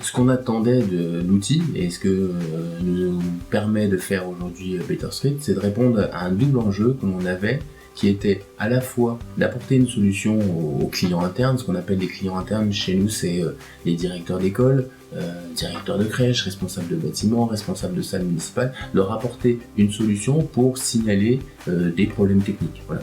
Ce qu'on attendait de l'outil et ce que nous permet de faire aujourd'hui BetterStreet, c'est de répondre à un double enjeu que l'on avait, qui était à la fois d'apporter une solution aux clients internes. Ce qu'on appelle les clients internes chez nous, c'est les directeurs d'école, directeurs de crèche, responsables de bâtiments, responsables de salles municipales, leur apporter une solution pour signaler des problèmes techniques. Voilà.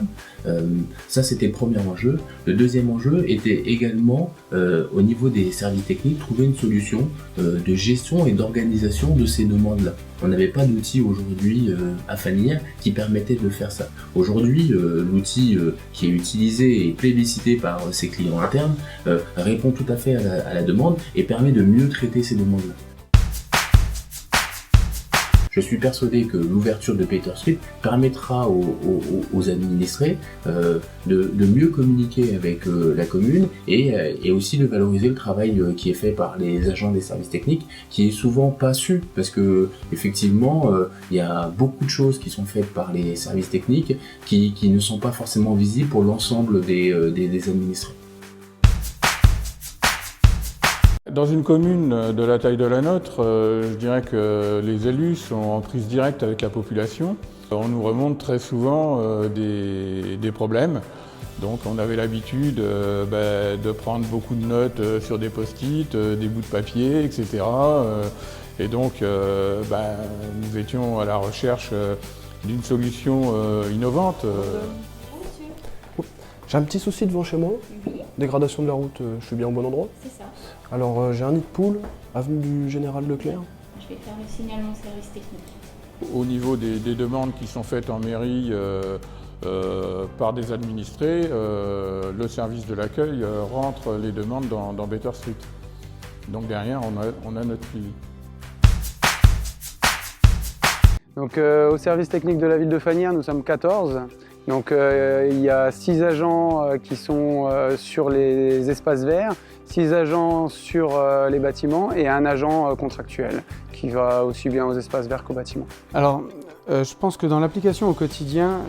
Ça, c'était le premier enjeu. Le deuxième enjeu était également, au niveau des services techniques, trouver une solution de gestion et d'organisation de ces demandes-là. On n'avait pas d'outil aujourd'hui à Fanière qui permettait de faire ça. Aujourd'hui, l'outil qui est utilisé et plébiscité par ses clients internes répond tout à fait à la demande et permet de mieux traiter ces demandes-là. Je suis persuadé que l'ouverture de BetterStreet permettra aux administrés de mieux communiquer avec la commune et aussi de valoriser le travail qui est fait par les agents des services techniques, qui est souvent pas su, parce que effectivement il y a beaucoup de choses qui sont faites par les services techniques qui ne sont pas forcément visibles pour l'ensemble des administrés. Dans une commune de la taille de la nôtre, je dirais que les élus sont en prise directe avec la population. On nous remonte très souvent des problèmes. Donc on avait l'habitude de prendre beaucoup de notes sur des post-it, des bouts de papier, etc. Et donc nous étions à la recherche d'une solution innovante. J'ai un petit souci devant chez moi. Oui, Dégradation de la route, je suis bien au bon endroit. c'est ça. Alors j'ai un nid de poule, avenue du Général Leclerc. Je vais faire le signalement service technique. Au niveau des demandes qui sont faites en mairie par des administrés, le service de l'accueil rentre les demandes dans BetterStreet. Donc derrière, on a notre suivi. Donc, au service technique de la ville de Fanière, nous sommes 14. Donc, il y a 6 agents qui sont sur les espaces verts, 6 agents sur les bâtiments et un agent contractuel qui va aussi bien aux espaces verts qu'aux bâtiments. Alors, je pense que dans l'application au quotidien,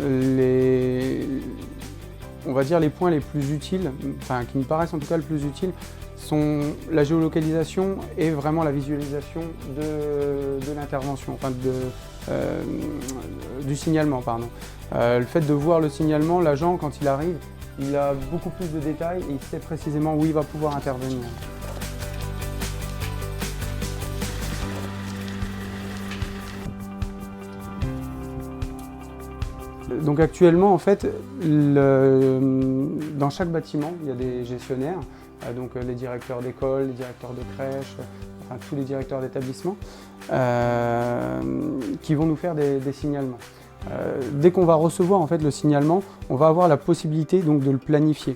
on va dire les points les plus utiles, enfin qui me paraissent en tout cas le plus utiles, sont la géolocalisation et vraiment la visualisation de l'intervention, enfin du signalement, pardon. Le fait de voir le signalement, l'agent quand il arrive, il a beaucoup plus de détails et il sait précisément où il va pouvoir intervenir. Donc actuellement, en fait, dans chaque bâtiment, il y a des gestionnaires, donc les directeurs d'école, les directeurs de crèche, enfin tous les directeurs d'établissement, qui vont nous faire des signalements. Dès qu'on va recevoir en fait, le signalement, on va avoir la possibilité donc, de le planifier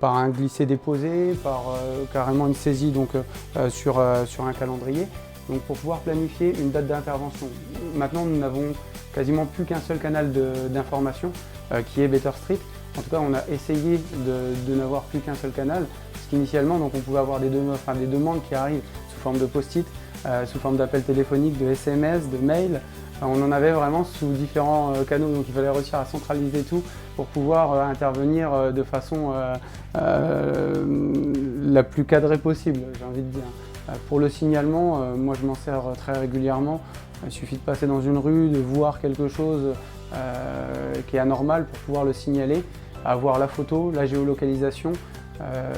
par un glisser-déposer, par carrément une saisie donc, sur un calendrier, donc, pour pouvoir planifier une date d'intervention. Maintenant, nous n'avons quasiment plus qu'un seul canal d'information qui est BetterStreet. En tout cas, on a essayé de n'avoir plus qu'un seul canal, parce qu'initialement, on pouvait avoir des demandes qui arrivent sous forme de post-it, sous forme d'appels téléphoniques, de SMS, de mails. On en avait vraiment sous différents canaux, donc il fallait réussir à centraliser tout pour pouvoir intervenir de façon la plus cadrée possible, j'ai envie de dire. Pour le signalement, moi je m'en sers très régulièrement. Il suffit de passer dans une rue, de voir quelque chose qui est anormal pour pouvoir le signaler, avoir la photo, la géolocalisation.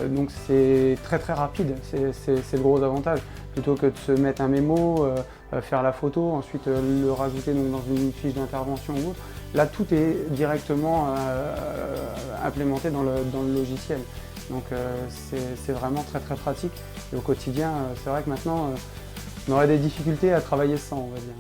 Donc c'est très rapide, c'est le gros avantage. Plutôt que de se mettre un mémo, faire la photo, ensuite le rajouter donc, dans une fiche d'intervention ou autre. Là, tout est directement implémenté dans le logiciel. Donc c'est vraiment très pratique. Et au quotidien, c'est vrai que maintenant, on aurait des difficultés à travailler sans, on va dire.